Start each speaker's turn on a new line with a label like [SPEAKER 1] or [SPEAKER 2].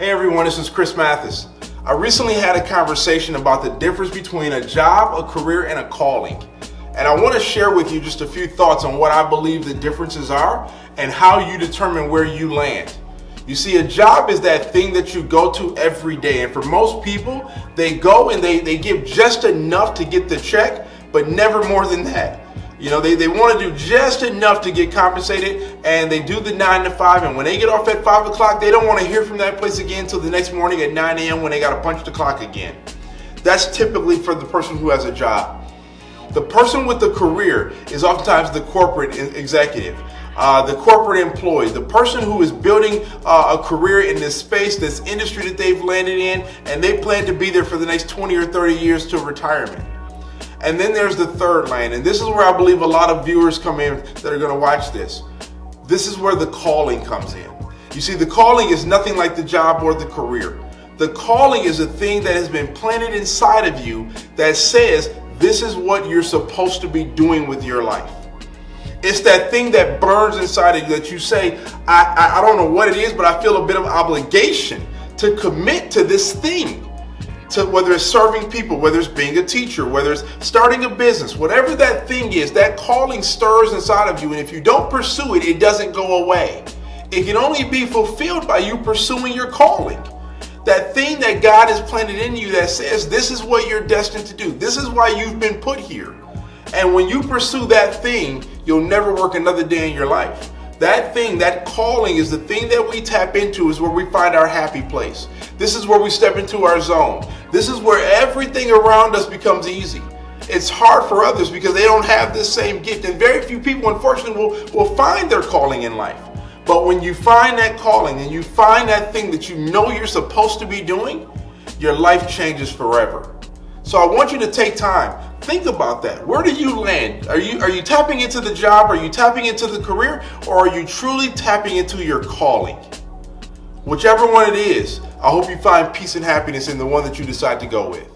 [SPEAKER 1] Hey everyone, this is Kris Mathis. I recently had a conversation about the difference between a job, a career, and a calling. And I want to share with you just a few thoughts on what I believe the differences are and how you determine where you land. You see, a job is that thing that you go to every day. And for most people, they go and they give just enough to get the check, but never more than that. You know, they want to do just enough to get compensated, and they do the 9 to 5, and when they get off at 5 o'clock, they don't want to hear from that place again until the next morning at 9 a.m. when they got to punch the clock again. That's typically for the person who has a job. The person with the career is oftentimes the corporate executive, the corporate employee, the person who is building a career in this space, this industry that they've landed in, and they plan to be there for the next 20 or 30 years to retirement. And then there's the third lane, and this is where I believe a lot of viewers come in that are going to watch this. This is where the calling comes in. You see, the calling is nothing like the job or the career. The calling is a thing that has been planted inside of you that says this is what you're supposed to be doing with your life. It's that thing that burns inside of you that you say, I don't know what it is, but I feel a bit of obligation to commit to this thing. To whether it's serving people, whether it's being a teacher, whether it's starting a business, whatever that thing is, that calling stirs inside of you. And if you don't pursue it, it doesn't go away. It can only be fulfilled by you pursuing your calling. That thing that God has planted in you that says this is what you're destined to do. This is why you've been put here. And when you pursue that thing, you'll never work another day in your life. That thing, that calling is the thing that we tap into, is where we find our happy place. This is where we step into our zone. This is where everything around us becomes easy. It's hard for others because they don't have this same gift. And very few people, unfortunately, will find their calling in life. But when you find that calling and you find that thing that you know you're supposed to be doing, your life changes forever. So I want you to take time. Think about that. Where do you land? Are you tapping into the job? Are you tapping into the career? Or are you truly tapping into your calling? Whichever one it is, I hope you find peace and happiness in the one that you decide to go with.